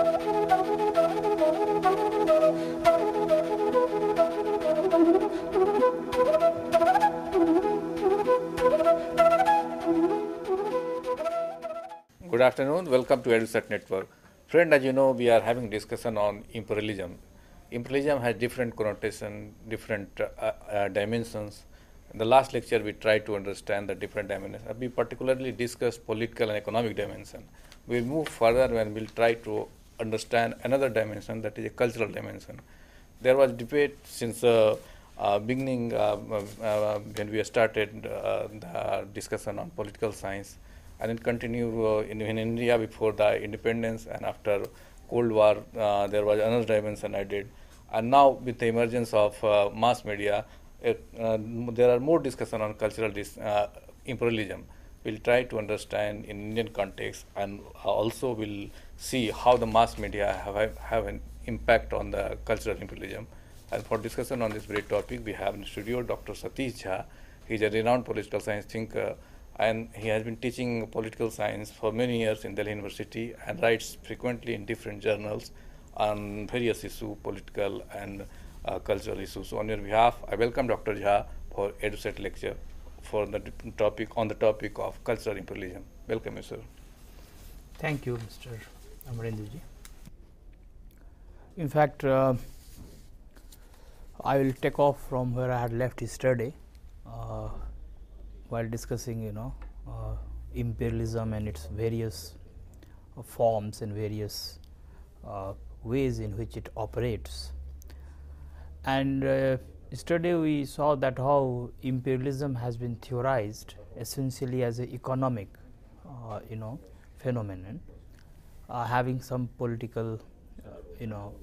Good afternoon, welcome to EduSat Network. Friend, as you know, we are having discussion on imperialism. Imperialism has different connotation, different dimensions. In the last lecture, we tried to understand the different dimensions. We particularly discussed political and economic dimension. We'll move further and we'll try to understand another dimension, that is a cultural dimension. There was debate since beginning when we started the discussion on political science, and it continued in India before the independence, and after Cold War there was another dimension added, and now with the emergence of mass media, there are more discussion on cultural imperialism. We'll try to understand in Indian context, and also we'll see how the mass media have an impact on the cultural imperialism. And for discussion on this great topic, we have in the studio Dr. Satish Jha. He is a renowned political science thinker, and he has been teaching political science for many years in Delhi University and writes frequently in different journals on various issues, political and cultural issues. So on your behalf, I welcome Dr. Jha for EduSat lecture for the topic of cultural imperialism. Welcome, you, sir. Thank you, Mr. Amarenduji. In fact, I will take off from where I had left yesterday while discussing, imperialism and its various forms and various ways in which it operates. And yesterday we saw that how imperialism has been theorized essentially as an economic, phenomenon, having some political,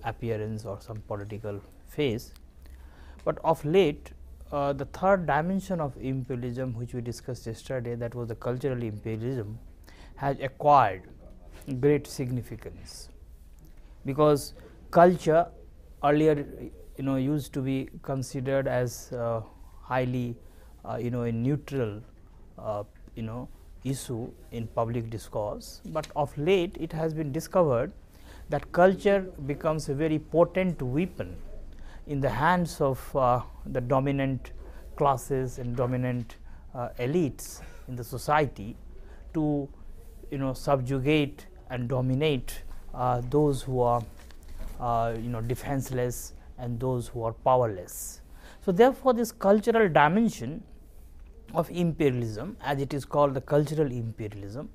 appearance or some political phase. But of late, the third dimension of imperialism, which we discussed yesterday, that was the cultural imperialism, has acquired great significance, because culture earlier used to be considered as highly a neutral issue in public discourse, but of late it has been discovered that culture becomes a very potent weapon in the hands of the dominant classes and dominant elites in the society to subjugate and dominate those who are defenseless and those who are powerless. So therefore, this cultural dimension of imperialism, as it is called the cultural imperialism,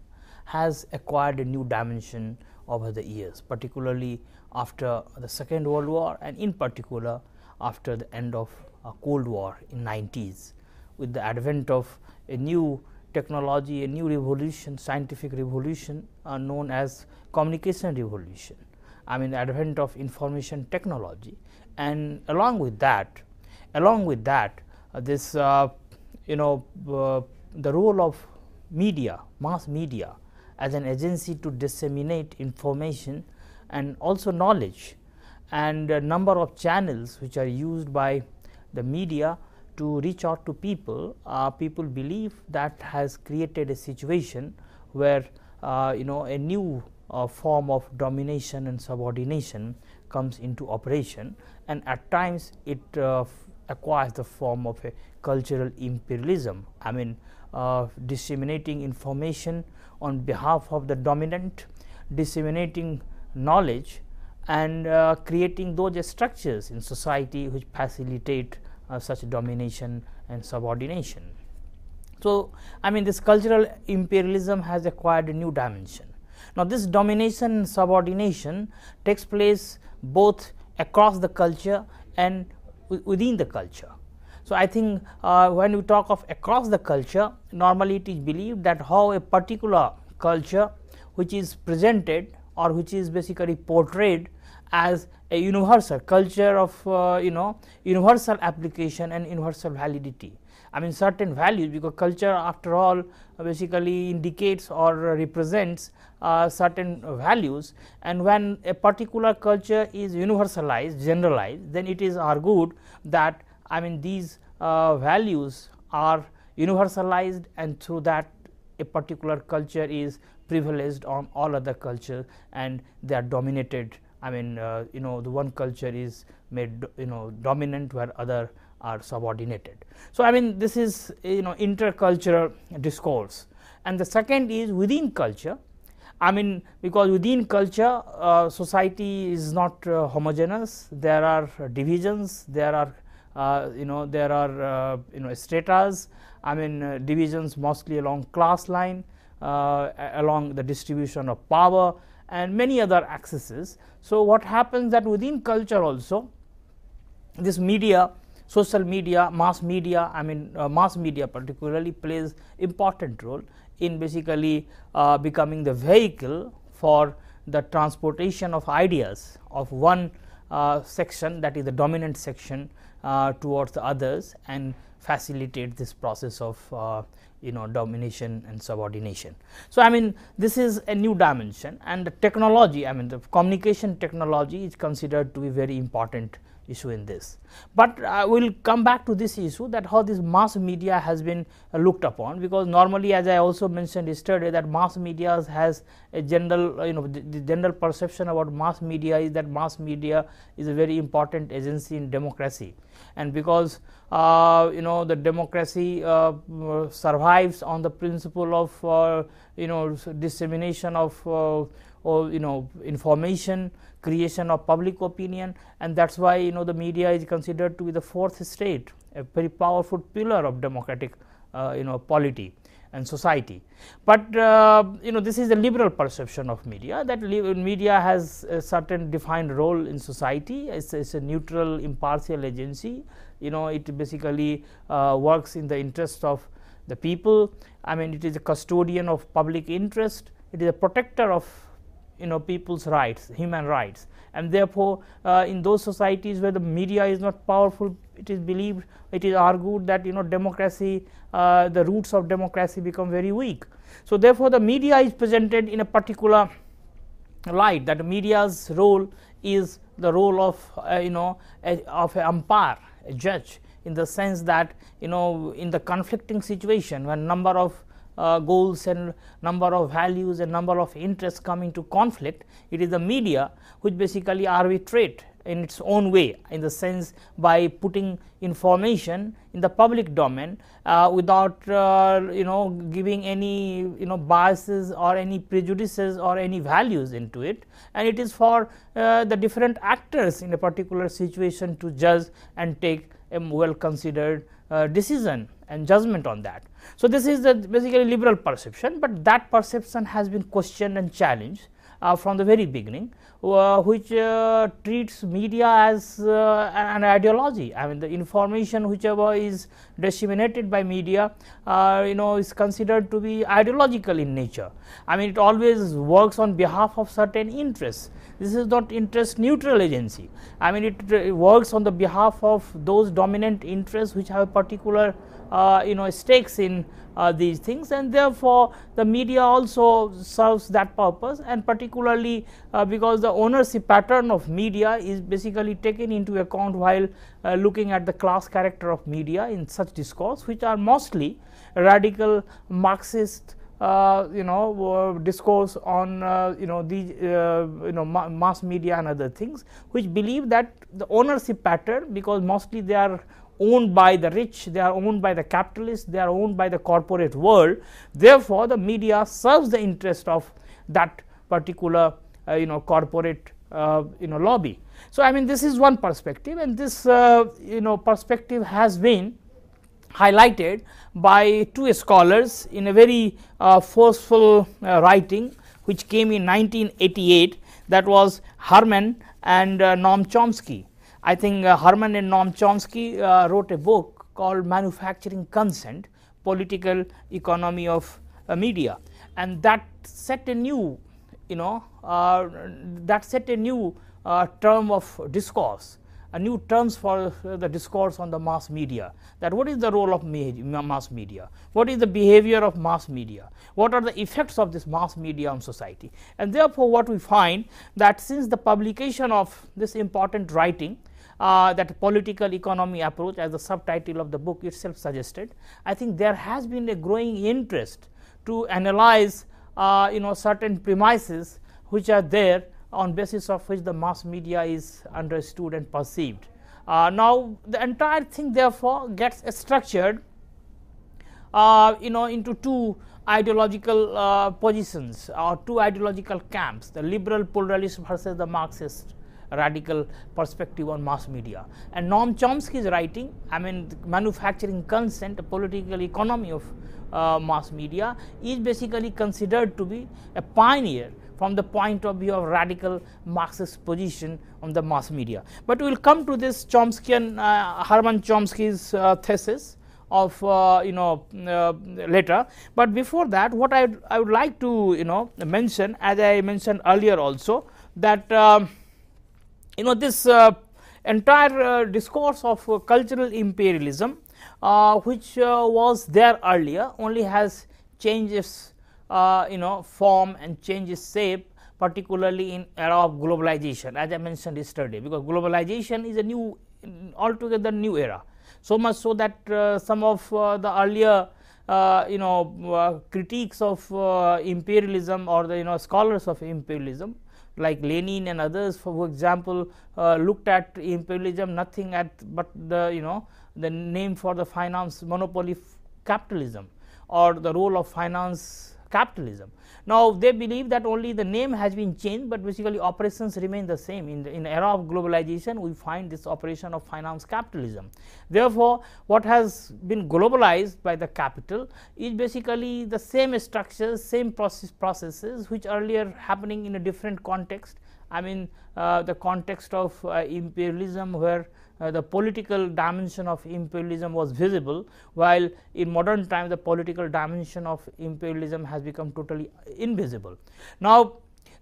has acquired a new dimension over the years, particularly after the Second World War, and in particular after the end of Cold War in 90s, with the advent of a new technology, a new revolution, scientific revolution known as communication revolution. I mean, the advent of information technology, and along with that, this the role of media, mass media, as an agency to disseminate information and also knowledge, and a number of channels which are used by the media to reach out to people. People believe that has created a situation where a new form of domination and subordination comes into operation, and at times it acquires the form of a cultural imperialism. I mean, disseminating information on behalf of the dominant, disseminating knowledge, and creating those structures in society which facilitate such domination and subordination. So, I mean, this cultural imperialism has acquired a new dimension. Now, this domination and subordination takes place both across the culture and within the culture. So, I think when we talk of across the culture, normally it is believed that how a particular culture which is presented or which is basically portrayed as a universal culture of universal application and universal validity. I mean, certain values, because culture after all basically indicates or represents certain values, and when a particular culture is universalized, generalized, then it is argued that, I mean, these values are universalized, and through that a particular culture is privileged on all other culture, and they are dominated. I mean, the one culture is made dominant where other are subordinated. So, I mean, this is intercultural discourse. And the second is within culture. I mean, because within culture society is not homogeneous, there are divisions, there are stratas. I mean, divisions mostly along class line, along the distribution of power, and many other axes. So, what happens that within culture also this media, social media, mass media, I mean mass media particularly plays important role in basically becoming the vehicle for the transportation of ideas of one section, that is the dominant section, towards the others, and facilitate this process of domination and subordination. So, I mean, this is a new dimension, and the technology, I mean the communication technology is considered to be very important issue in this. But we will come back to this issue, that how this mass media has been looked upon, because normally, as I also mentioned yesterday, that mass media has a general the general perception about mass media is that mass media is a very important agency in democracy, and because the democracy survives on the principle of dissemination of information, creation of public opinion, and that is why the media is considered to be the fourth estate, a very powerful pillar of democratic polity and society. But this is the liberal perception of media, that media has a certain defined role in society. It is a neutral, impartial agency. It basically works in the interest of the people. I mean, it is a custodian of public interest. It is a protector of people's rights, human rights, and therefore, in those societies where the media is not powerful, it is believed, it is argued that democracy, the roots of democracy become very weak. So, therefore, the media is presented in a particular light, that the media's role is the role of of an umpire, a judge, in the sense that in the conflicting situation, when number of goals and number of values and number of interests come into conflict, it is the media which basically arbitrate in its own way, in the sense by putting information in the public domain without giving any biases or any prejudices or any values into it, and it is for the different actors in a particular situation to judge and take a well considered decision and judgment on that. So, this is the basically liberal perception, but that perception has been questioned and challenged from the very beginning, which treats media as an ideology. I mean, the information whichever is disseminated by media is considered to be ideological in nature. I mean, it always works on behalf of certain interests. This is not interest neutral agency. I mean, it works on the behalf of those dominant interests which have a particular stakes in these things, and therefore, the media also serves that purpose, and particularly because the ownership pattern of media is basically taken into account while looking at the class character of media in such discourse, which are mostly radical Marxist discourse on mass media and other things, which believe that the ownership pattern, because mostly they are owned by the rich, they are owned by the capitalists, they are owned by the corporate world. Therefore, the media serves the interest of that particular corporate lobby. So, I mean, this is one perspective, and this perspective has been highlighted by two scholars in a very forceful writing which came in 1988, that was Herman and Noam Chomsky. I think Herman and Noam Chomsky wrote a book called Manufacturing Consent, Political Economy of Media, and that set a new term of discourse, a new terms for the discourse on the mass media, that what is the role of mass media, what is the behavior of mass media, what are the effects of this mass media on society. And therefore, what we find that since the publication of this important writing, that political economy approach, as the subtitle of the book itself suggested, I think there has been a growing interest to analyze certain premises which are there, on basis of which the mass media is understood and perceived. Now, the entire thing therefore gets structured into two ideological positions or two ideological camps, the liberal pluralist versus the Marxist radical perspective on mass media. And Noam Chomsky's writing, manufacturing consent, a political economy of mass media, is basically considered to be a pioneer from the point of view of radical Marxist position on the mass media. But we will come to this Chomskyan, Hermann Chomsky's thesis of later. But before that, what I would like to mention, as I mentioned earlier also, that this entire discourse of cultural imperialism, which was there earlier, only has changes form and changes shape, particularly in era of globalization, as I mentioned yesterday, because globalization is a new, altogether new era. So much so that some of the earlier critiques of imperialism, or the scholars of imperialism like Lenin and others, for example, looked at imperialism nothing but the the name for the finance monopoly capitalism, or the role of finance capitalism. Now, they believe that only the name has been changed, but basically operations remain the same. In the era of globalization, we find this operation of finance capitalism. Therefore, what has been globalized by the capital is basically the same structures, same processes which earlier happening in a different context. The context of imperialism, where the political dimension of imperialism was visible, while in modern times the political dimension of imperialism has become totally invisible. Now,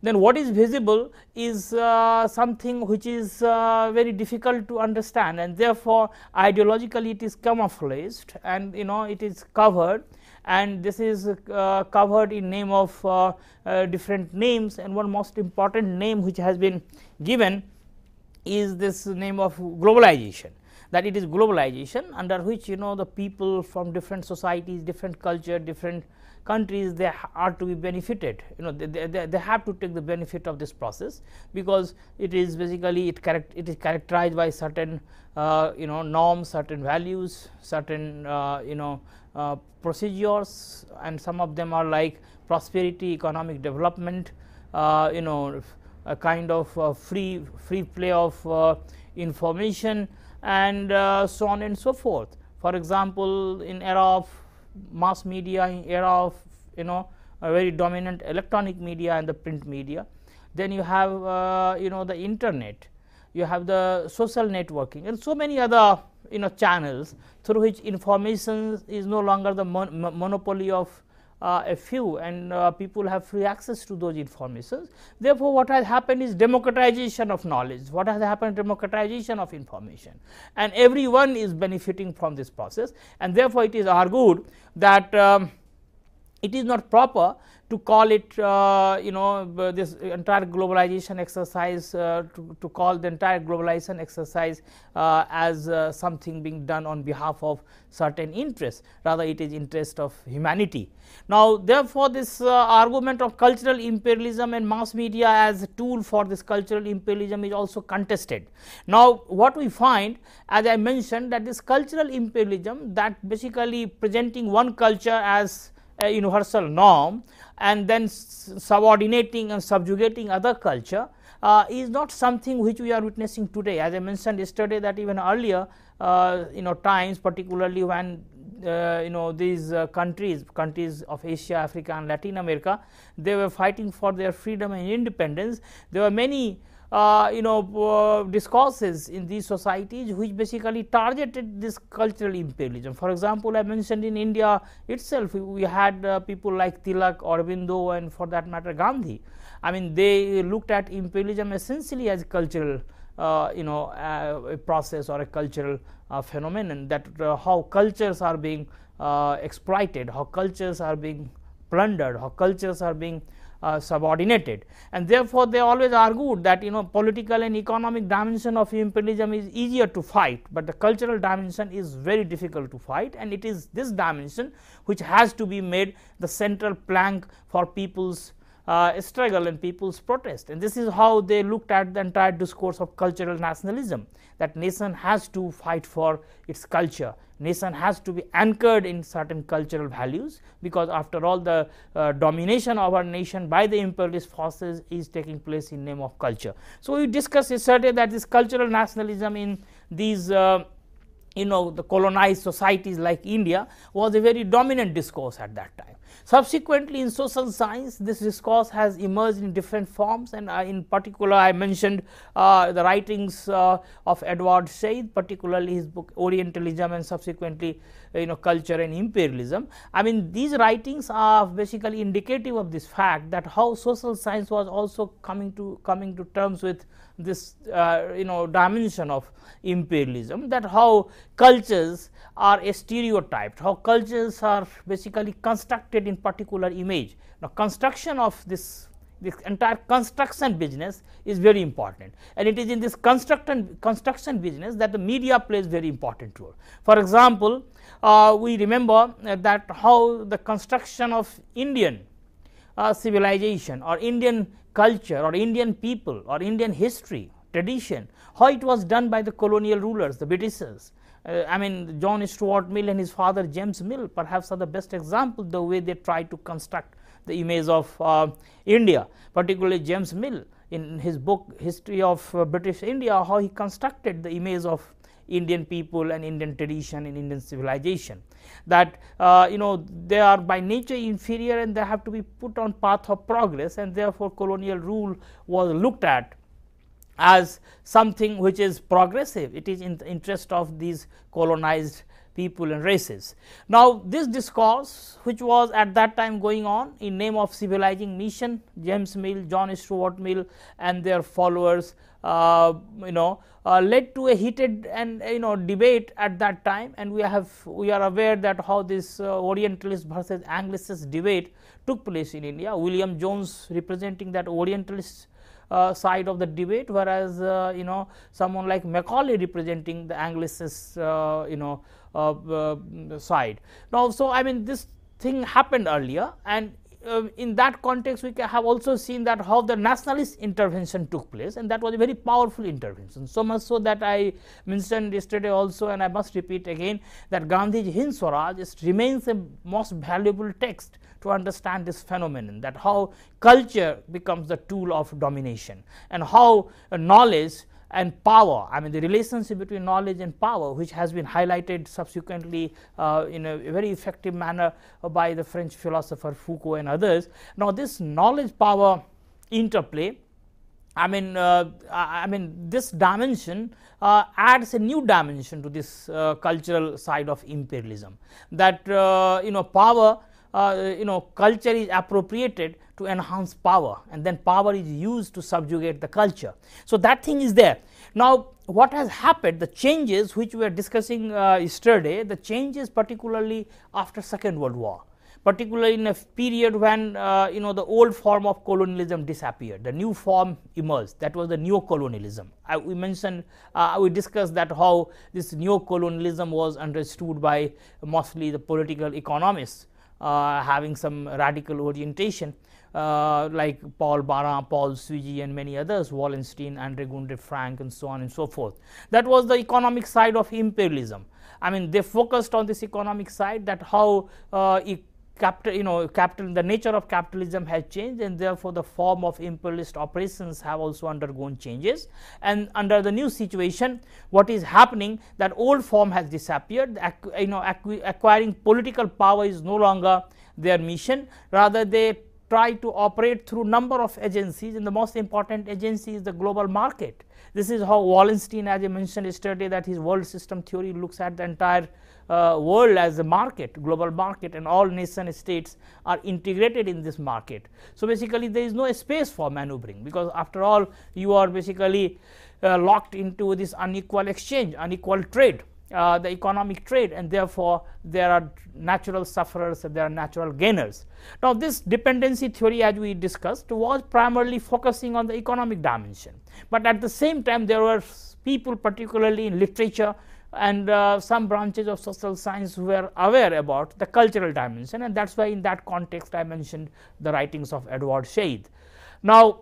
then what is visible is something which is very difficult to understand, and therefore ideologically it is camouflaged, and it is covered, and this is covered in name of different names, and one most important name which has been given is this name of globalization, that it is globalization under which the people from different societies, different culture, different countries, they are to be benefited. They have to take the benefit of this process, because it is basically it is characterized by certain norms, certain values, certain procedures, and some of them are like prosperity, economic development, a kind of free play of information, and so on and so forth. For example, in era of mass media, in era of a very dominant electronic media and the print media, then you have the internet, you have the social networking, and so many other channels through which information is no longer the monopoly of a few, and people have free access to those informations. Therefore, what has happened is democratization of knowledge, what has happened, democratization of information, and everyone is benefiting from this process. And therefore, it is argued that it is not proper to call it this entire globalization exercise, to call the entire globalization exercise as something being done on behalf of certain interests, rather it is interest of humanity. Now, therefore, this argument of cultural imperialism and mass media as a tool for this cultural imperialism is also contested. Now, what we find, as I mentioned, that this cultural imperialism, that basically presenting one culture as a universal norm and then subordinating and subjugating other culture, is not something which we are witnessing today. As I mentioned yesterday, that even earlier times, particularly when these countries of Asia, Africa and Latin America, they were fighting for their freedom and independence. There were many discourses in these societies which basically targeted this cultural imperialism. For example, I mentioned in India itself, we had people like Tilak, Aurobindo, and for that matter Gandhi. They looked at imperialism essentially as a cultural a process or a cultural phenomenon, that how cultures are being exploited, how cultures are being plundered, how cultures are being subordinated, and therefore they always argued that political and economic dimension of imperialism is easier to fight, but the cultural dimension is very difficult to fight, and it is this dimension which has to be made the central plank for people's struggle and people's protest. And this is how they looked at the entire discourse of cultural nationalism, that nation has to fight for its culture, nation has to be anchored in certain cultural values, because after all the domination of our nation by the imperialist forces is taking place in name of culture. So, we discussed yesterday that this cultural nationalism in these the colonized societies like India was a very dominant discourse at that time. Subsequently, in social science, this discourse has emerged in different forms, and in particular I mentioned the writings of Edward Said, particularly his book Orientalism, and subsequently Culture and Imperialism. I mean, these writings are basically indicative of this fact, that how social science was also coming to terms with this dimension of imperialism, that how cultures are stereotyped, how cultures are basically constructed in particular image. Now, construction of this entire construction business is very important, and it is in this construction business that the media plays very important role. For example, we remember that how the construction of Indian civilization or Indian culture or Indian people or Indian history, tradition, how it was done by the colonial rulers, the Britishers. I mean, John Stuart Mill and his father James Mill perhaps are the best example, the way they tried to construct the image of India, particularly James Mill in his book History of British India, how he constructed the image of Indian people and Indian tradition and Indian civilization, that they are by nature inferior and they have to be put on path of progress, and therefore colonial rule was looked at as something which is progressive. It is in the interest of these colonized people and races. Now, this discourse which was at that time going on in name of civilizing mission, James Mill, John Stuart Mill and their followers led to a heated and debate at that time, and we are aware that how this Orientalist versus Anglicist debate took place in India. William Jones representing that Orientalist side of the debate, whereas someone like Macaulay representing the Anglicist side. Now, so I mean, this thing happened earlier, and in that context we have also seen that how the nationalist intervention took place, and that was a very powerful intervention, so much so that I mentioned yesterday also, and I must repeat again, that Gandhi's Hind Swaraj remains a most valuable text to understand this phenomenon, that how culture becomes the tool of domination, and how knowledge and power, I mean the relationship between knowledge and power, which has been highlighted subsequently in a very effective manner by the French philosopher Foucault and others. Now, this knowledge power interplay, I mean this dimension adds a new dimension to this cultural side of imperialism, that power, culture is appropriated to enhance power, and then power is used to subjugate the culture. So, that thing is there. Now, what has happened, the changes which we were discussing yesterday, the changes particularly after Second World War, particularly in a period when the old form of colonialism disappeared, the new form emerged, that was the neo-colonialism. We mentioned, we discussed that how this neo-colonialism was understood by mostly the political economists having some radical orientation, like Paul Baran, Paul Suigi and many others, Wallenstein, Andre Gunde Frank and so on and so forth. That was the economic side of imperialism. I mean, they focused on this economic side, that how the nature of capitalism has changed, and therefore the form of imperialist operations have also undergone changes, and under the new situation what is happening, that old form has disappeared. Acquiring political power is no longer their mission, rather they try to operate through number of agencies, and the most important agency is the global market. This is how Wallenstein, as I mentioned yesterday, that his world system theory looks at the entire world as a market, global market, and all nation states are integrated in this market. So, basically there is no space for maneuvering, because after all you are basically locked into this unequal exchange, unequal trade. the economic trade, and therefore there are natural sufferers and there are natural gainers. Now, this dependency theory, as we discussed, was primarily focusing on the economic dimension, but at the same time there were people, particularly in literature and some branches of social science, who were aware about the cultural dimension, and that is why in that context I mentioned the writings of Edward Said. Now,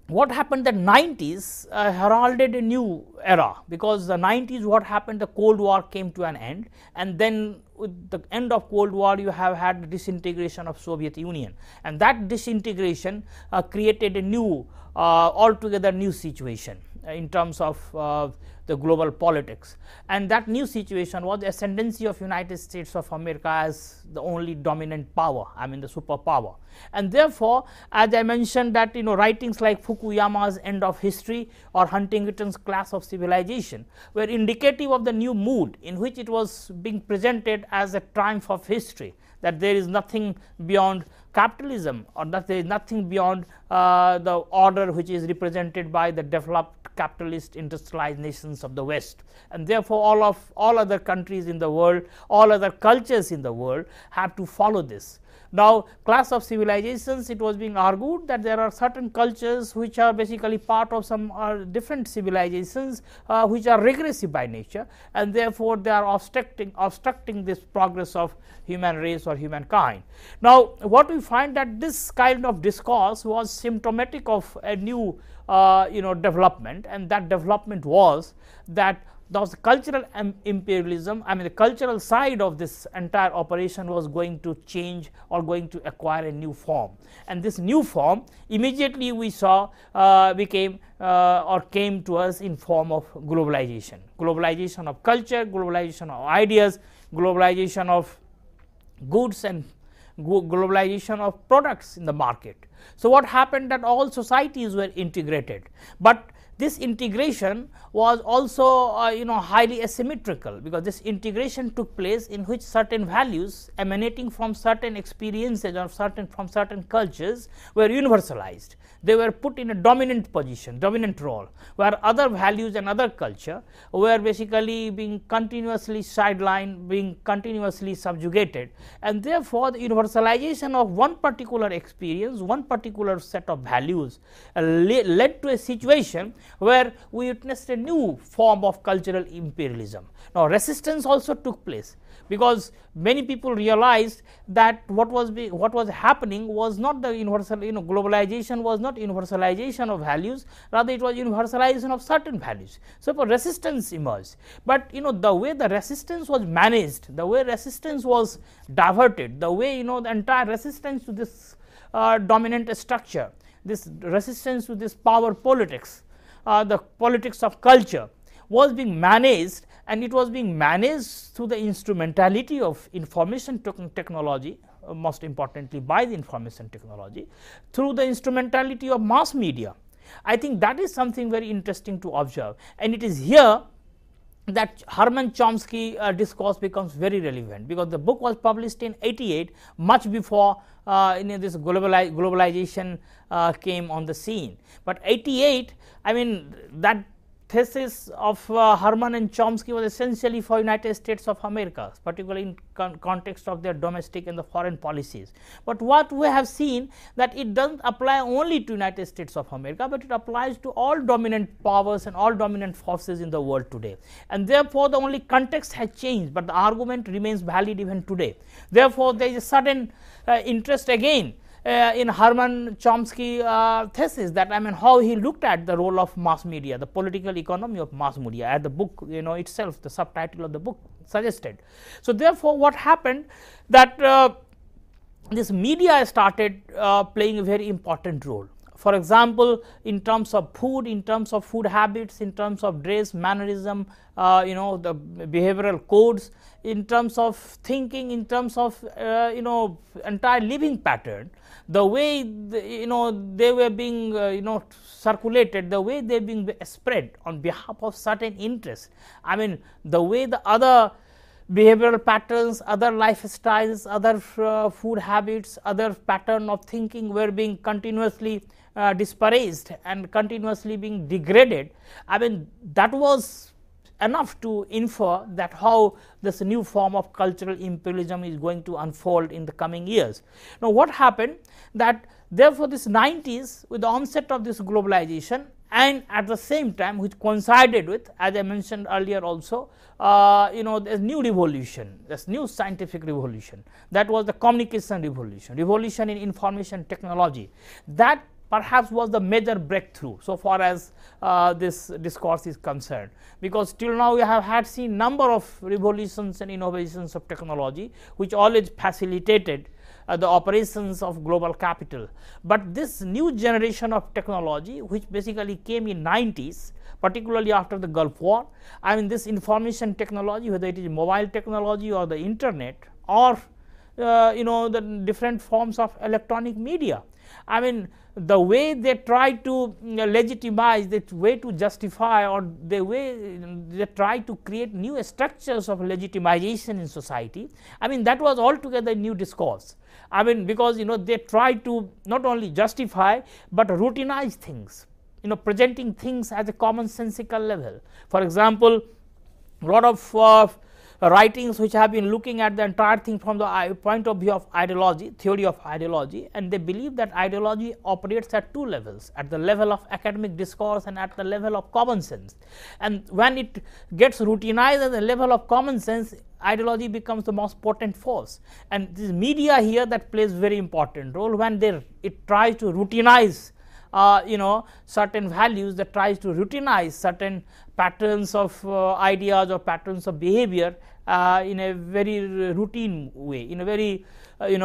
what happened, the 90s heralded a new era, because the 90s, what happened, the Cold War came to an end, and then with the end of Cold War you have had the disintegration of Soviet Union, and that disintegration created a new altogether new situation in terms of the global politics, and that new situation was the ascendancy of United States of America as the only dominant power, I mean the superpower. And therefore, as I mentioned that writings like Fukuyama's End of History or Huntington's Clash of Civilization were indicative of the new mood in which it was being presented as a triumph of history, that there is nothing beyond capitalism, or that there is nothing beyond the order which is represented by the developed capitalist industrialized nations of the West, and therefore all other countries in the world, all other cultures in the world have to follow this. Now, class of civilizations, it was being argued that there are certain cultures which are basically part of some different civilizations which are regressive by nature, and therefore they are obstructing this progress of human race or humankind. Now, what we find that this kind of discourse was symptomatic of a new development, and that development was that the cultural imperialism, I mean the cultural side of this entire operation was going to change or going to acquire a new form, and this new form immediately we saw came to us in form of globalization of culture, globalization of ideas, globalization of goods, and globalization of products in the market. So, what happened that all societies were integrated, but this integration was also highly asymmetrical, because this integration took place in which certain values emanating from certain experiences or from certain cultures were universalized. They were put in a dominant position, dominant role, where other values and other culture were basically being continuously sidelined, being continuously subjugated, and therefore the universalization of one particular experience, one particular set of values led to a situation where we witnessed a new form of cultural imperialism. Now, resistance also took place, because many people realized that what was happening was not the universal, globalization was not universalization of values, rather it was universalization of certain values. So, for resistance emerged, but the way the resistance was managed, the way resistance was diverted, the way the entire resistance to this dominant structure, this resistance to this power politics, the politics of culture was being managed, and it was being managed through the instrumentality of information technology, most importantly by the information technology, through the instrumentality of mass media. I think that is something very interesting to observe, and it is here that Herman Chomsky discourse becomes very relevant, because the book was published in 88, much before this globalization came on the scene. But 88, I mean that thesis of Herman and Chomsky was essentially for United States of America, particularly in context of their domestic and the foreign policies. But what we have seen that it does not apply only to United States of America, but it applies to all dominant powers and all dominant forces in the world today, and therefore the only context has changed, but the argument remains valid even today. Therefore, there is a sudden interest again in Herman Chomsky thesis, that how he looked at the role of mass media, the political economy of mass media, as the book itself, the subtitle of the book suggested. So, therefore, what happened that this media started playing a very important role. For example, in terms of food, in terms of food habits, in terms of dress, mannerism, the behavioral codes, in terms of thinking, in terms of entire living pattern, the way they were being circulated, the way they are being spread on behalf of certain interests. I mean the way the other behavioral patterns, other lifestyles, other food habits, other pattern of thinking were being continuously disparaged and continuously being degraded. I mean that was enough to infer that how this new form of cultural imperialism is going to unfold in the coming years. Now, what happened that therefore, this 90s with the onset of this globalization, and at the same time which coincided with, as I mentioned earlier also, this new revolution, this new scientific revolution, that was the communication revolution in information technology. That perhaps was the major breakthrough so far as this discourse is concerned, because till now we have had seen number of revolutions and innovations of technology which always facilitated the operations of global capital. But this new generation of technology which basically came in 90s, particularly after the Gulf War, I mean this information technology, whether it is mobile technology or the internet or the different forms of electronic media, I mean the way they try to legitimize, the way to justify, or the way they try to create new structures of legitimization in society, I mean that was altogether a new discourse. I mean because they try to not only justify but routinize things, presenting things at a commonsensical level. For example, a lot of writings which have been looking at the entire thing from the point of view of ideology, theory of ideology, and they believe that ideology operates at two levels, at the level of academic discourse and at the level of common sense. And when it gets routinized at the level of common sense, ideology becomes the most potent force. And this media here that plays very important role when it tries to routinize certain values, that tries to routinize certain patterns of ideas or patterns of behavior in a very routine way, in a very in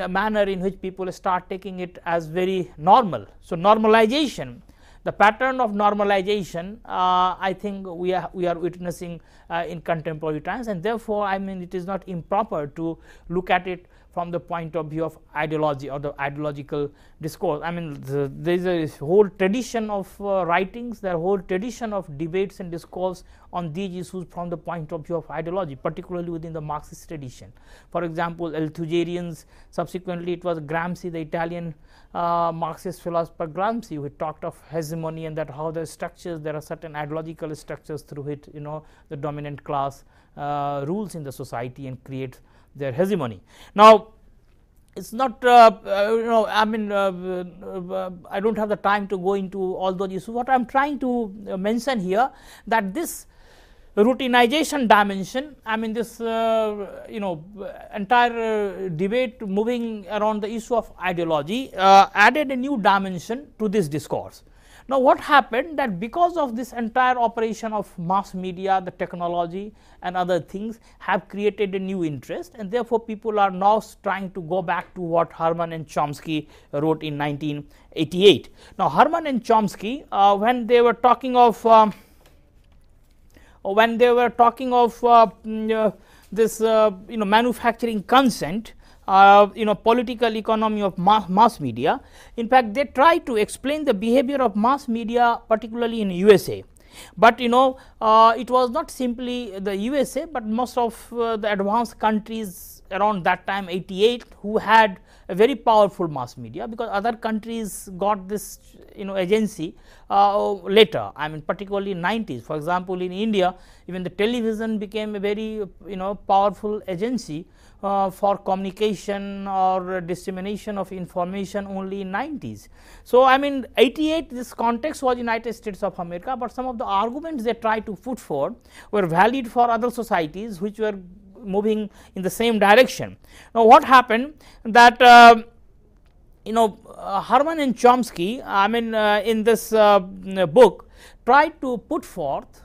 a manner in which people start taking it as very normal. So, normalization, the pattern of normalization, I think we are witnessing in contemporary times, and therefore, I mean it is not improper to look at it from the point of view of ideology or the ideological discourse. I mean there is a whole tradition of writings, there are whole tradition of debates and discourse on these issues from the point of view of ideology, particularly within the Marxist tradition. For example, Althusserians, subsequently it was Gramsci, the Italian Marxist philosopher Gramsci, who talked of hegemony, and that how the structures, there are certain ideological structures through which the dominant class rules in the society and creates their hegemony. Now, it is not I mean I do not have the time to go into all those issues. What I am trying to mention here, that this routinization dimension, I mean this entire debate moving around the issue of ideology added a new dimension to this discourse. Now, what happened that because of this entire operation of mass media, the technology and other things have created a new interest, and therefore, people are now trying to go back to what Herman and Chomsky wrote in 1988. Now, Herman and Chomsky, when they were talking of this manufacturing consent, political economy of mass media. In fact, they try to explain the behavior of mass media, particularly in USA. But it was not simply the USA, but most of the advanced countries around that time 88 who had a very powerful mass media, because other countries got this agency later. I mean particularly in 90s. For example, in India, even the television became a very powerful agency for communication or dissemination of information only in 90s. So, I mean 88, this context was United States of America, but some of the arguments they tried to put forward were valid for other societies which were moving in the same direction. Now, what happened that Herman and Chomsky, I mean in this book, tried to put forth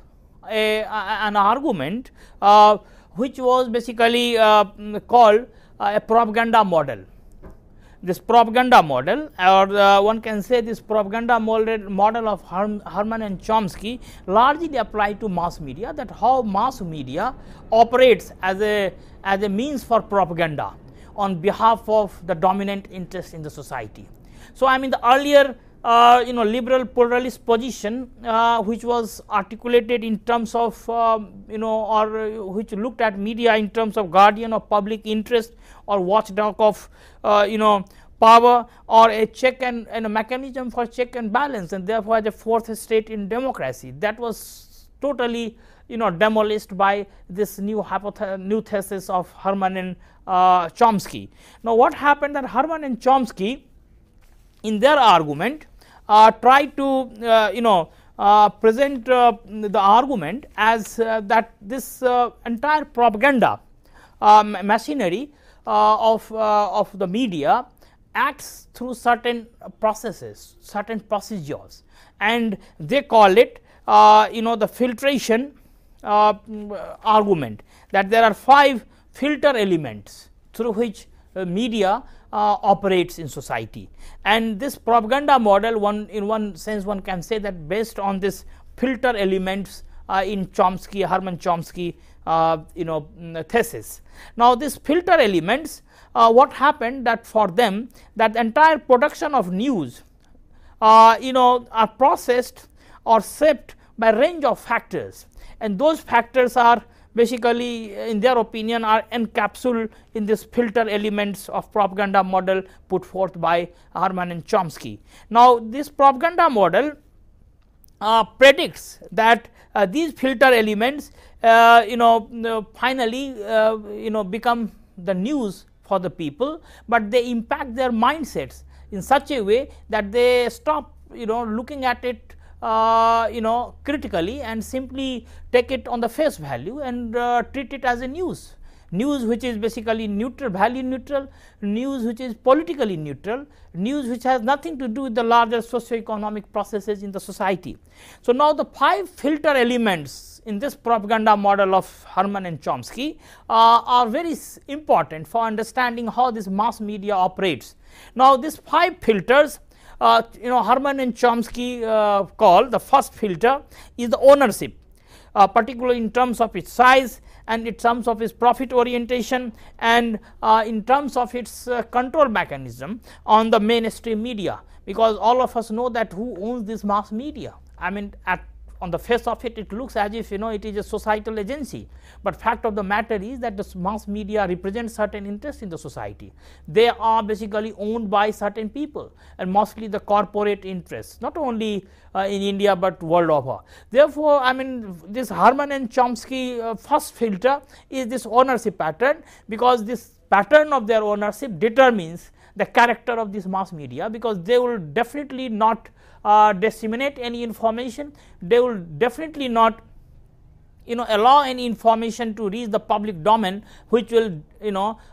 an argument which was basically called a propaganda model. This propaganda model, or one can say this propaganda model of Herman and Chomsky, largely applied to mass media, that how mass media operates as a means for propaganda on behalf of the dominant interest in the society. So, I mean the earlier liberal pluralist position which was articulated in terms of or which looked at media in terms of guardian of public interest or watchdog of power, or a check and a mechanism for check and balance, and therefore as a fourth state in democracy, that was totally demolished by this new thesis of Herman and Chomsky. Now, what happened that Herman and Chomsky in their argument tried to present the argument as that this entire propaganda machinery of the media acts through certain processes, certain procedures, and they call it the filtration argument, that there are 5 filter elements through which media operates in society. And this propaganda model, in one sense one can say that based on this filter elements in Chomsky, Herman Chomsky thesis. Now, these filter elements, what happened that for them, that the entire production of news are processed or shaped by a range of factors, and those factors are basically, in their opinion, are encapsulated in this filter elements of propaganda model put forth by Herman and Chomsky. Now, this propaganda model predicts that these filter elements finally become the news for the people, but they impact their mindsets in such a way that they stop looking at it critically and simply take it on the face value and treat it as a news which is basically neutral, value neutral, news which is politically neutral, news which has nothing to do with the larger socio-economic processes in the society. So, now the 5 filter elements in this propaganda model of Herman and Chomsky are very important for understanding how this mass media operates. Now, these 5 filters Herman and Chomsky call, the first filter is the ownership, particularly in terms of its size and in terms of its profit orientation and in terms of its control mechanism on the mainstream media, because all of us know that who owns this mass media. I mean, on the face of it, it looks as if it is a societal agency, but fact of the matter is that the mass media represents certain interests in the society. They are basically owned by certain people, and mostly the corporate interests, not only in India but world over. Therefore, I mean, this Herman and Chomsky first filter is this ownership pattern, because this pattern of their ownership determines the character of this mass media, because they will definitely not disseminate any information, they will definitely not allow any information to reach the public domain which will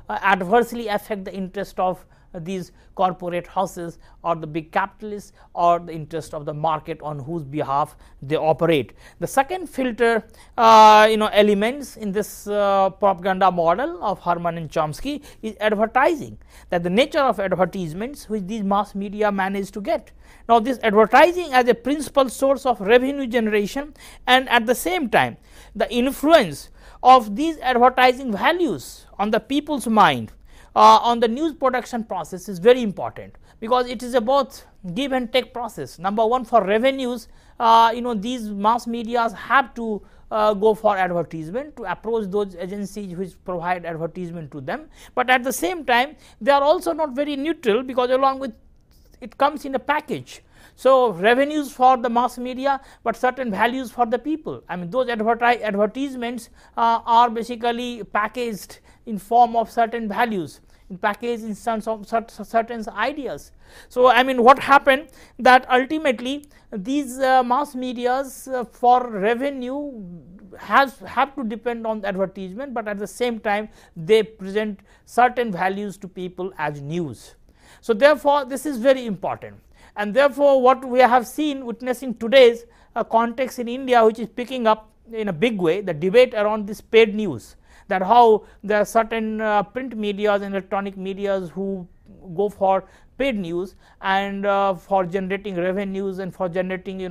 adversely affect the interest of these corporate houses or the big capitalists or the interest of the market on whose behalf they operate. The second filter elements in this propaganda model of Herman and Chomsky is advertising, that the nature of advertisements which these mass media manage to get. Now, this advertising as a principal source of revenue generation, and at the same time the influence of these advertising values on the people's mind on the news production process is very important, because it is a both give and take process. Number one, for revenues, these mass medias have to go for advertisement, to approach those agencies which provide advertisement to them, but at the same time they are also not very neutral, because along with it comes in a package. So, revenues for the mass media, but certain values for the people. I mean, those advertisements are basically packaged in form of certain values, packaged in terms of certain ideas. So, I mean, what happened that ultimately these mass medias for revenue have to depend on the advertisement, but at the same time they present certain values to people as news. So, therefore, this is very important, and therefore, what we have seen witnessing today's context in India, which is picking up in a big way the debate around this paid news, that how there are certain print medias and electronic medias who go for paid news and for generating revenues and for generating the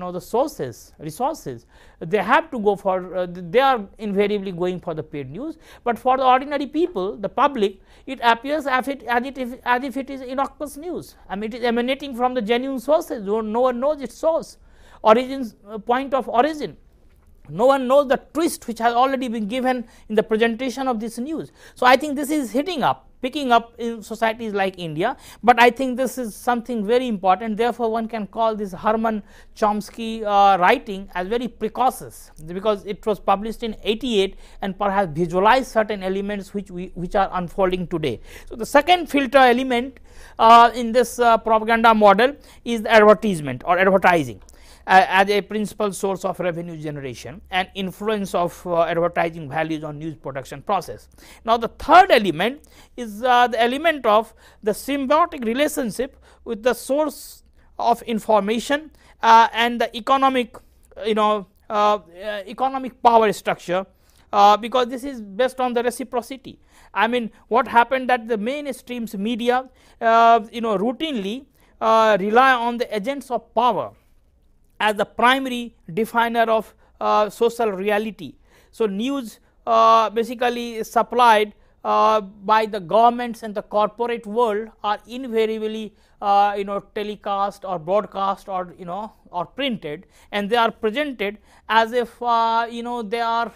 resources, they have to go for they are invariably going for the paid news, but for the ordinary people, the public, it appears as if it is innocuous news. I mean, it is emanating from the genuine sources. No one knows its source, point of origin. No one knows the twist which has already been given in the presentation of this news. So, I think this is hitting up picking up in societies like India, but I think this is something very important. Therefore, one can call this Herman Chomsky writing as very precocious, because it was published in 88 and perhaps visualized certain elements which are unfolding today. So, the second filter element in this propaganda model is the advertisement or advertising as a principal source of revenue generation and influence of advertising values on news production process. Now, the third element is the element of the symbiotic relationship with the source of information and the economic economic power structure, because this is based on the reciprocity. I mean, what happened that the mainstreams media routinely rely on the agents of power as the primary definer of social reality. So, news basically supplied by the governments and the corporate world are invariably telecast or broadcast or or printed, and they are presented as if they are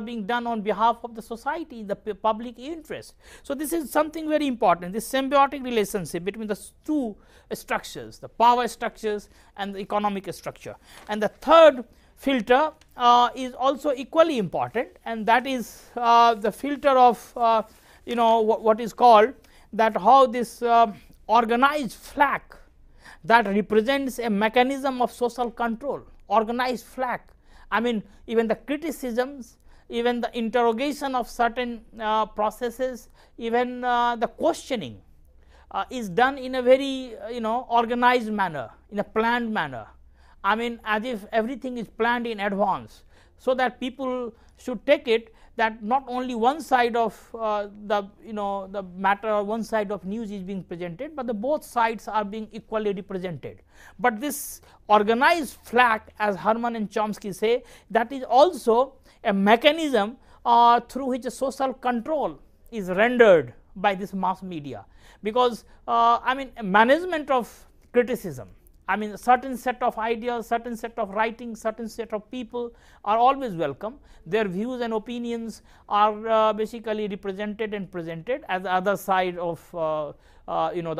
being done on behalf of the society, the public interest. So, this is something very important, this symbiotic relationship between the two structures, the power structures and the economic structure. And the third filter is also equally important, and that is the filter of what is called that how this organized flak that represents a mechanism of social control, organized flak. I mean, even the criticisms, even the interrogation of certain processes, even the questioning is done in a very organized manner, in a planned manner. I mean, as if everything is planned in advance, so that people should take it that not only one side of the matter or one side of news is being presented, but the both sides are being equally represented. But this organized flak, as Herman and Chomsky say, that is also a mechanism through which a social control is rendered by this mass media, because I mean, management of criticism, I mean, a certain set of ideas, certain set of writings, certain set of people are always welcome. Their views and opinions are basically represented and presented as the other side of the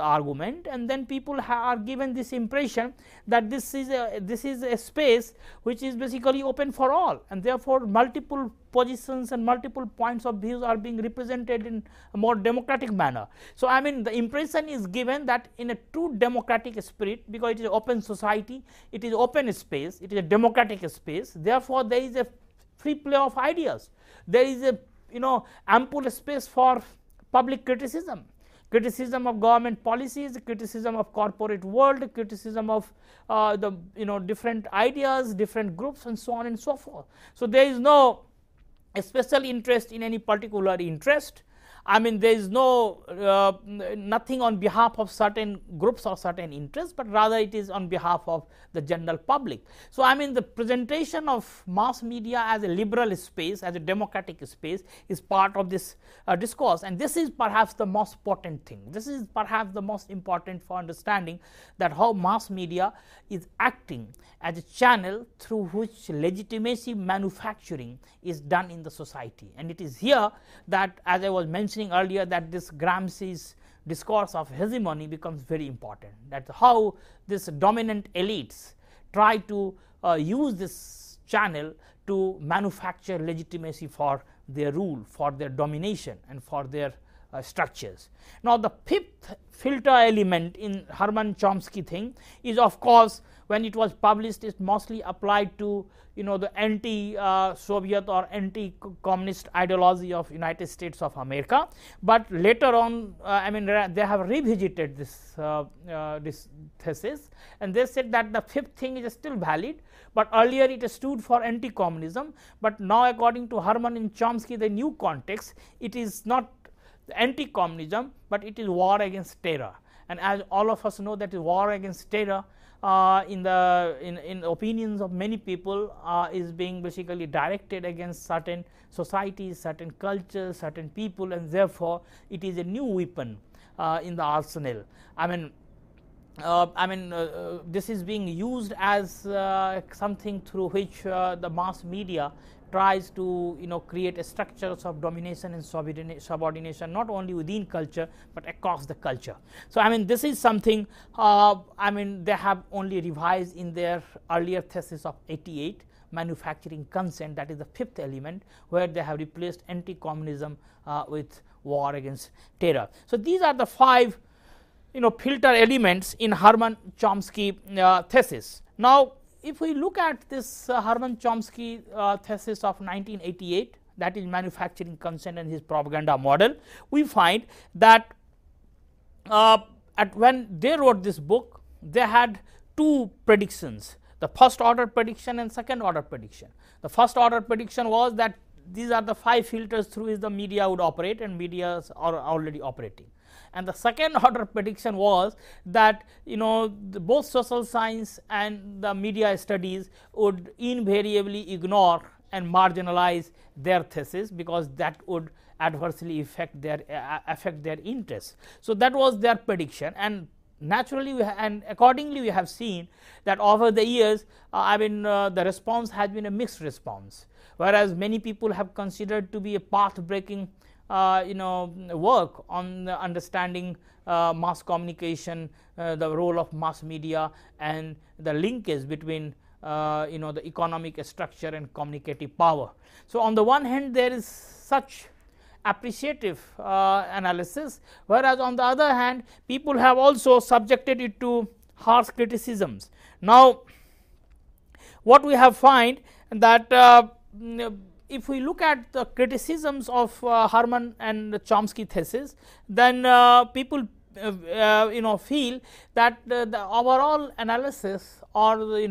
argument, and then people are given this impression that this is a space which is basically open for all, and therefore multiple positions and multiple points of views are being represented in a more democratic manner. So, I mean, the impression is given that in a true democratic spirit, because it is an open society, it is open space, it is a democratic space, therefore, there is a free play of ideas, there is a ample space for public criticism, criticism of government policies, criticism of corporate world, criticism of the different ideas, different groups, and so on and so forth. So, there is no special interest in any particular interest. I mean, there is no nothing on behalf of certain groups or certain interests, but rather it is on behalf of the general public. So, I mean, the presentation of mass media as a liberal space, as a democratic space, is part of this discourse, and this is perhaps the most potent thing. This is perhaps the most important for understanding that how mass media is acting as a channel through which legitimacy manufacturing is done in the society. And it is here that, as I was mentioning earlier, that this Gramsci's discourse of hegemony becomes very important, that how this dominant elites try to use this channel to manufacture legitimacy for their rule, for their domination, and for their structures. Now, the fifth filter element in Herman Chomsky thing is, of course, when it was published, it mostly applied to the anti-Soviet or anti-communist ideology of United States of America, but later on I mean, they have revisited this this thesis, and they said that the fifth thing is still valid, but earlier it stood for anti-communism, but now according to Herman and Chomsky, the new context, it is not anti-communism, but it is war against terror. And as all of us know, that is war against terror in opinions of many people is being basically directed against certain societies, certain cultures, certain people, and therefore, it is a new weapon in the arsenal. I mean, this is being used as something through which the mass media tries to create a structures of domination and subordination, not only within culture but across the culture. So this is something they have only revised in their earlier thesis of 88, manufacturing consent, that is the fifth element, where they have replaced anti-communism with war against terror. So these are the 5 filter elements in Herman Chomsky thesis. Now if we look at this Herman Chomsky thesis of 1988, that is manufacturing consent and his propaganda model, we find that when they wrote this book, they had 2 predictions, the first order prediction and second order prediction. The first order prediction was that these are the 5 filters through which the media would operate, and media are already operating. And the second order prediction was that both social science and the media studies would invariably ignore and marginalize their thesis, because that would adversely affect their interests. So that was their prediction, and naturally and accordingly we have seen that over the years the response has been a mixed response. Whereas many people have considered to be a path breaking work on understanding mass communication, the role of mass media, and the linkage between the economic structure and communicative power. So on the one hand there is such appreciative analysis, whereas on the other hand people have also subjected it to harsh criticisms. Now what we have find that if we look at the criticisms of Herman and Chomsky thesis, then people feel that the overall analysis or the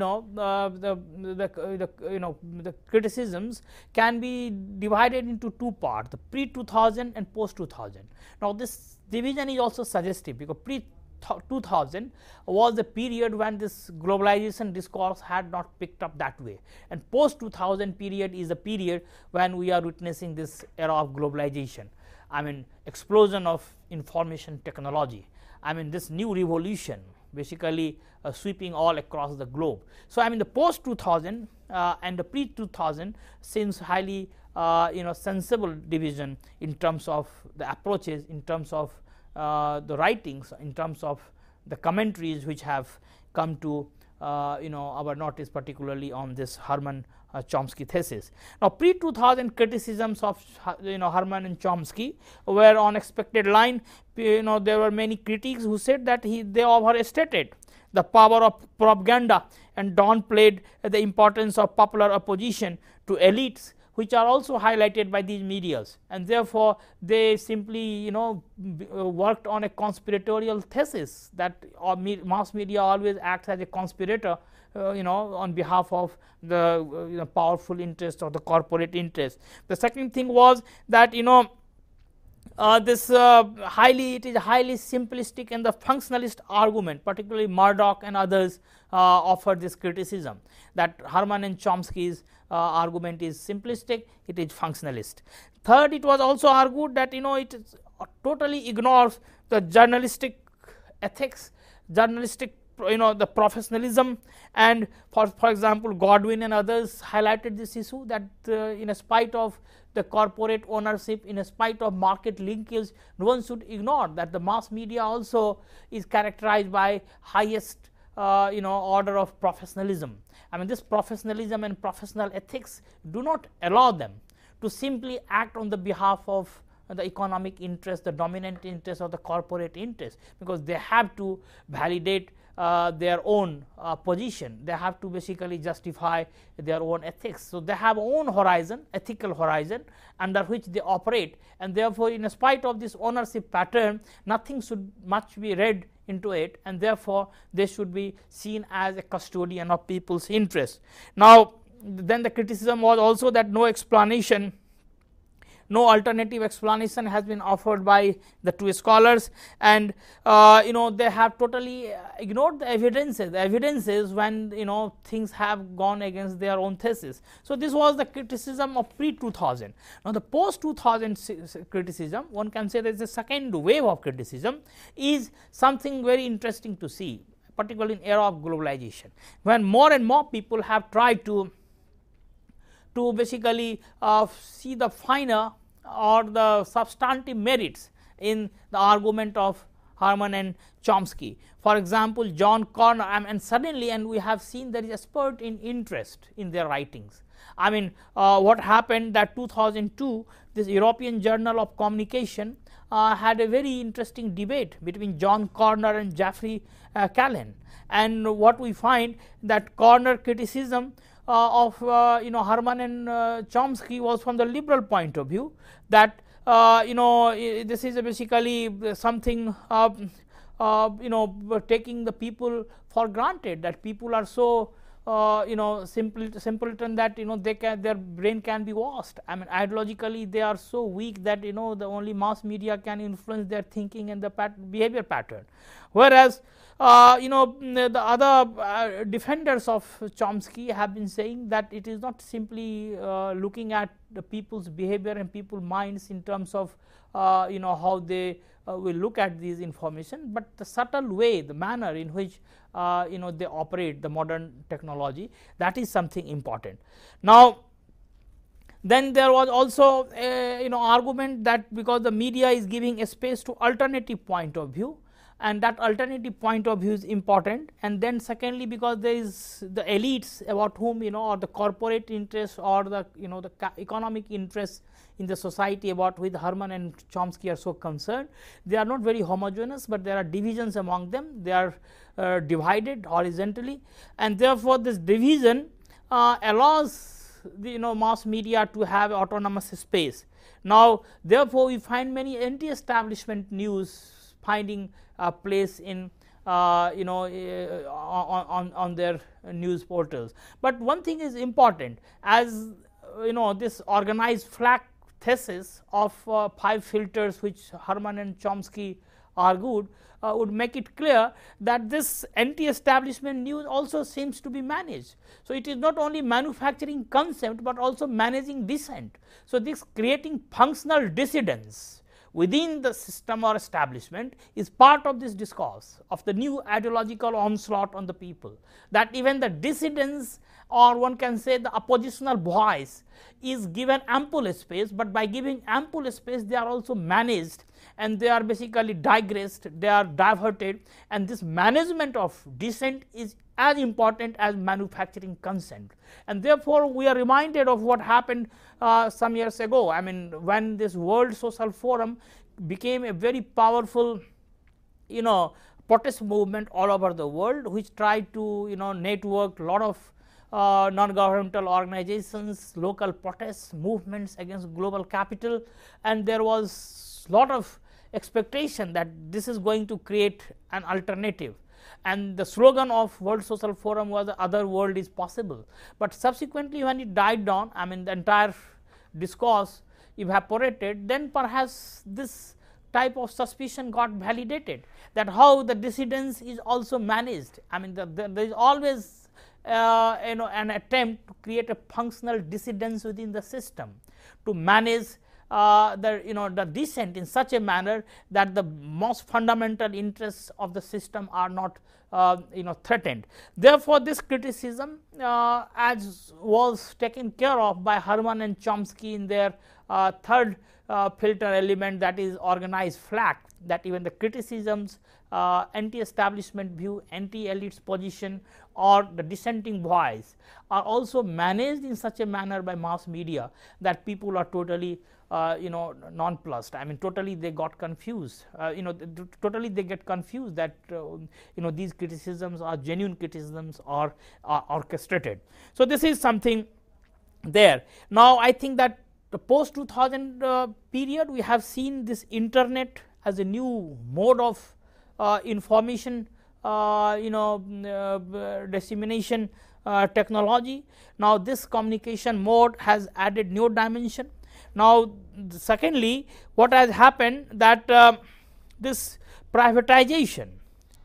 criticisms can be divided into 2 parts, the pre-2000 and post-2000. Now this division is also suggestive, because pre-2000 was the period when this globalization discourse had not picked up that way, and post-2000 period is the period when we are witnessing this era of globalization. Explosion of information technology, this new revolution basically sweeping all across the globe. So the post-2000 and the pre-2000 seems highly sensible division in terms of the approaches, in terms of the writings, in terms of the commentaries which have come to our notice, particularly on this Herman Chomsky thesis. Now pre-2000 criticisms of Herman and Chomsky were on expected line. There were many critics who said that they overstated the power of propaganda and downplayed the importance of popular opposition to elites, which are also highlighted by these medias, and therefore they simply worked on a conspiratorial thesis that mass media always acts as a conspirator on behalf of the powerful interest or the corporate interest. The second thing was that it is highly simplistic, and the functionalist argument, particularly Murdoch and others offered this criticism that Herman and Chomsky's argument is simplistic, it is functionalist. Third, it was also argued that it totally ignores the journalistic ethics, journalistic the professionalism, and for example Godwin and others highlighted this issue that in spite of the corporate ownership, in spite of market linkage, no one should ignore that the mass media also is characterized by highest order of professionalism. This professionalism and professional ethics do not allow them to simply act on the behalf of the economic interest, the dominant interest or the corporate interest, because they have to validate their own position, they have to basically justify their own ethics. So they have own horizon, ethical horizon, under which they operate, and therefore in spite of this ownership pattern, nothing should much be read into it, and therefore they should be seen as a custodian of people's interest. Now then the criticism was also that no alternative explanation has been offered by the 2 scholars, and they have totally ignored the evidences when things have gone against their own thesis. So this was the criticism of pre-2000. Now the post-2000 criticism, one can say that the second wave of criticism is something very interesting to see, particularly in era of globalization, when more and more people have tried to basically see the finer or the substantive merits in the argument of Herman and Chomsky. For example, John Corner, and suddenly, and we have seen there is a spurt in interest in their writings. I mean, what happened that 2002, this European Journal of Communication had a very interesting debate between John Corner and Jeffrey Callan, and what we find that Corner criticism of Herman and Chomsky was from the liberal point of view, that this is basically something taking the people for granted, that people are so simpleton that their brain can be washed. I mean, ideologically they are so weak that the only mass media can influence their thinking and the behavior pattern. Whereas the other defenders of Chomsky have been saying that it is not simply looking at the people's behavior and people's minds in terms of how they will look at these information, but the subtle way, the manner in which they operate the modern technology, that is something important. Now, then there was also argument that because the media is giving a space to alternative point of view, and that alternative point of view is important, and then secondly because there is the elites about whom or the corporate interests or the the economic interests in the society about which Herman and Chomsky are so concerned, they are not very homogeneous, but there are divisions among them, they are divided horizontally, and therefore this division allows the mass media to have autonomous space. Now, therefore, we find many anti-establishment news finding a place in on their news portals. But one thing is important, as this organized flak thesis of 5 filters which Herman and Chomsky argued would make it clear that this anti-establishment news also seems to be managed. So, it is not only manufacturing concept, but also managing dissent. So, this creating functional dissidence within the system or establishment is part of this discourse of the new ideological onslaught on the people, that even the dissidents, or one can say the oppositional voice, is given ample space, but by giving ample space they are also managed, and they are basically digressed, they are diverted, and this management of dissent is as important as manufacturing consent. And therefore, we are reminded of what happened some years ago. I mean, when this World Social Forum became a very powerful protest movement all over the world, which tried to network a lot of non-governmental organizations, local protests, movements against global capital, and there was lot of expectation that this is going to create an alternative. And the slogan of World Social Forum was the other world is possible, but subsequently when it died down, I mean the entire discourse evaporated, then perhaps this type of suspicion got validated, that how the dissidence is also managed. I mean there is always an attempt to create a functional dissidence within the system, to manage the dissent in such a manner that the most fundamental interests of the system are not threatened. Therefore, this criticism as was taken care of by Herman and Chomsky in their third filter element, that is organized flak, that even the criticisms, anti-establishment view, anti-elites position, or the dissenting voice are also managed in such a manner by mass media that people are totally nonplussed. I mean, totally they got confused. Totally they get confused that these criticisms are genuine criticisms or are orchestrated. So, this is something there. Now, I think that the post 2000 period, we have seen this internet as a new mode of information dissemination technology. Now, this communication mode has added new dimension. Now, secondly, what has happened that this privatization,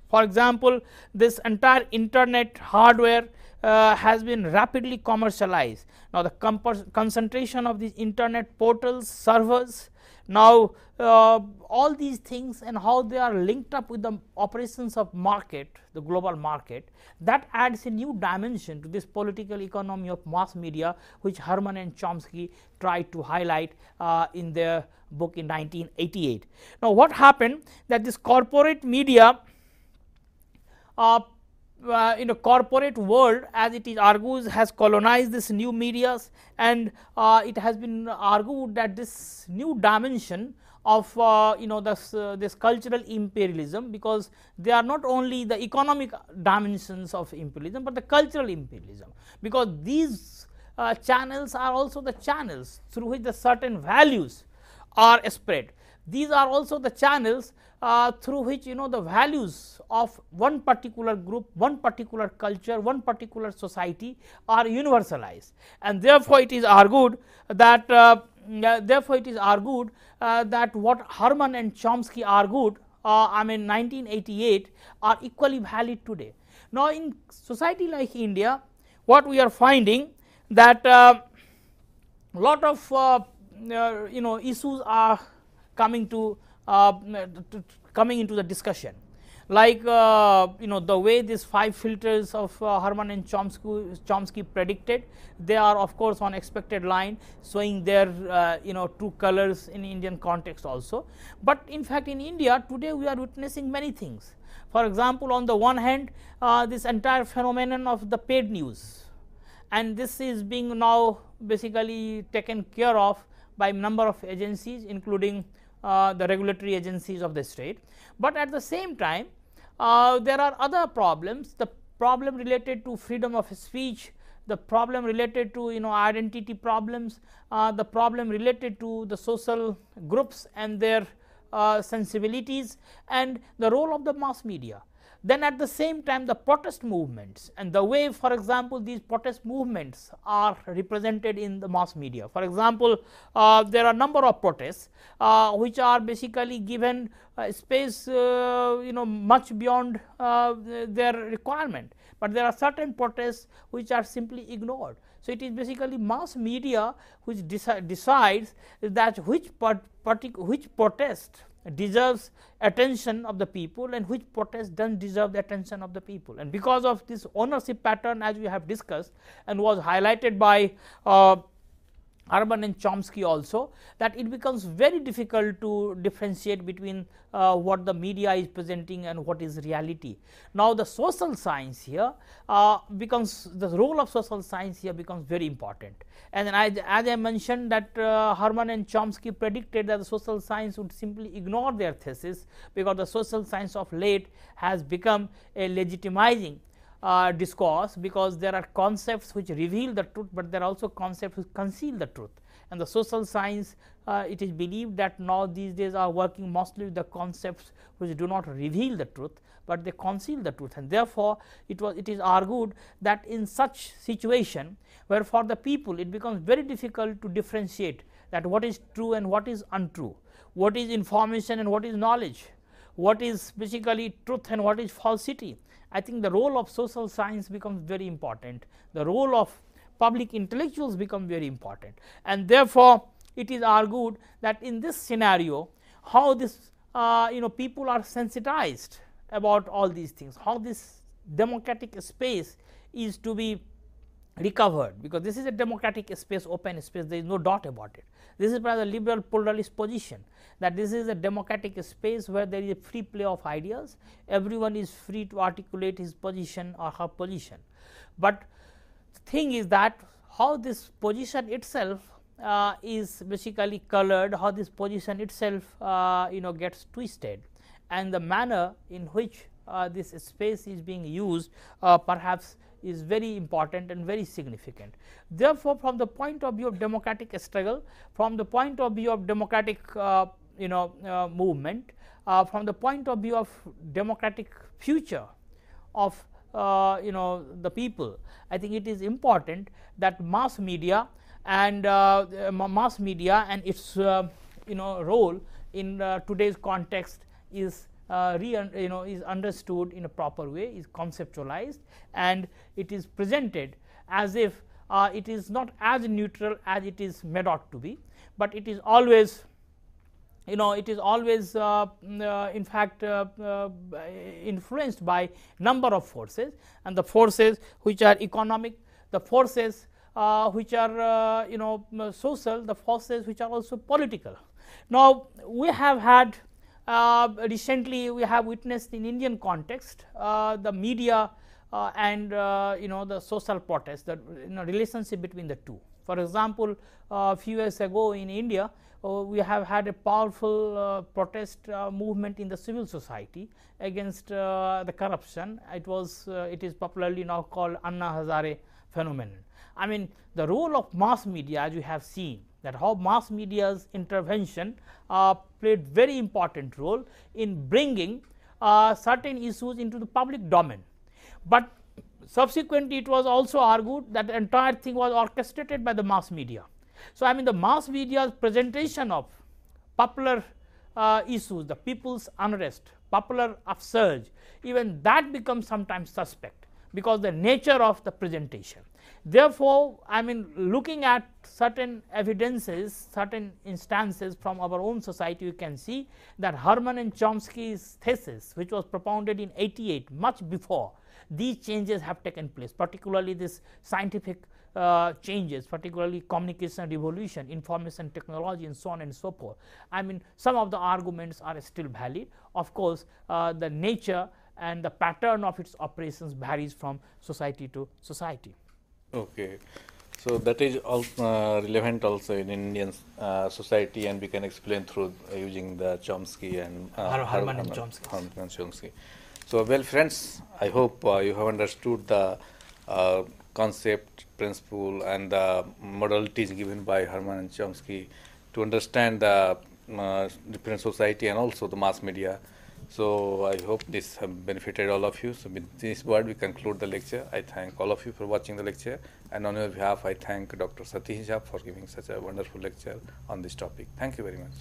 for example, this entire internet hardware has been rapidly commercialized. Now, the concentration of these internet portals, servers, Now, all these things and how they are linked up with the operations of market, the global market, that adds a new dimension to this political economy of mass media, which Herman and Chomsky tried to highlight in their book in 1988. Now, what happened that this corporate media in a corporate world, as it is argues, has colonized this new medias, and it has been argued that this new dimension of this cultural imperialism, because they are not only the economic dimensions of imperialism, but the cultural imperialism, because these channels are also the channels through which the certain values are spread. These are also the channels through which the values of one particular group, one particular culture, one particular society are universalized, and therefore it is argued that what Herman and Chomsky argued I mean 1988 are equally valid today. Now, in society like India, what we are finding that lot of issues are coming into the discussion, like the way these 5 filters of Herman and Chomsky predicted, they are of course on expected line, showing their true colors in Indian context also. But in fact, in India today we are witnessing many things. For example, on the one hand, this entire phenomenon of the paid news, and this is being now basically taken care of by a number of agencies, including the regulatory agencies of the state. But at the same time, there are other problems, the problem related to freedom of speech, the problem related to identity problems, the problem related to the social groups and their sensibilities, and the role of the mass media. Then at the same time, the protest movements and the way, for example, these protest movements are represented in the mass media. For example, there are a number of protests which are basically given space much beyond their requirement, but there are certain protests which are simply ignored. So, it is basically mass media which decides that which protest deserves attention of the people and which protest doesn't deserve the attention of the people. And because of this ownership pattern, as we have discussed and was highlighted by Herman and Chomsky also, that it becomes very difficult to differentiate between what the media is presenting and what is reality. Now, the social science here the role of social science here becomes very important. And then as I mentioned that Herman and Chomsky predicted that the social science would simply ignore their thesis, because the social science of late has become a legitimizing discourse, because there are concepts which reveal the truth, but there are also concepts which conceal the truth. And the social science, it is believed that now these days are working mostly with the concepts which do not reveal the truth, but they conceal the truth. And therefore, it is argued that in such situation, where for the people it becomes very difficult to differentiate that what is true and what is untrue, what is information and what is knowledge, what is basically truth and what is falsity. I think the role of social science becomes very important, the role of public intellectuals become very important, and therefore, it is argued that in this scenario, how this people are sensitized about all these things, how this democratic space is to be recovered, because this is a democratic space, open space, there is no doubt about it. This is perhaps a liberal pluralist position, that this is a democratic space where there is a free play of ideas, everyone is free to articulate his position or her position. But the thing is that how this position itself is basically colored, how this position itself gets twisted, and the manner in which this space is being used perhaps is very important and very significant. Therefore, from the point of view of democratic struggle, from the point of view of democratic movement, from the point of view of democratic future of the people, I think it is important that mass media and its role in today's context is is understood in a proper way, is conceptualized, and it is presented as if it is not as neutral as it is made out to be, but it is always it is always in fact influenced by number of forces, and the forces which are economic, the forces which are social, the forces which are also political. Now, we have had recently we have witnessed in Indian context the media and the social protest, the relationship between the two. For example, a few years ago in India, we have had a powerful protest movement in the civil society against the corruption. It is popularly now called Anna Hazare phenomenon. I mean, the role of mass media, as you have seen, that how mass media's intervention played very important role in bringing certain issues into the public domain. But subsequently, it was also argued that the entire thing was orchestrated by the mass media. So, I mean, the mass media's presentation of popular issues, the people's unrest, popular upsurge, even that becomes sometimes suspect, because the nature of the presentation. Therefore, I mean, looking at certain evidences, certain instances from our own society, you can see that Herman and Chomsky's thesis, which was propounded in 88, much before, these changes have taken place, particularly this scientific changes, particularly communication revolution, information technology, and so on and so forth. I mean, some of the arguments are still valid. Of course, the nature and the pattern of its operations varies from society to society. Okay, so that is relevant also in Indian society, and we can explain through using the Chomsky and Herman and Chomsky. So, well, friends, I hope you have understood the concept, principle, and the modalities given by Herman and Chomsky to understand the different society and also the mass media. So, I hope this have benefited all of you. So, with this word, we conclude the lecture. I thank all of you for watching the lecture, and on your behalf, I thank Dr. Satish Jha for giving such a wonderful lecture on this topic. Thank you very much.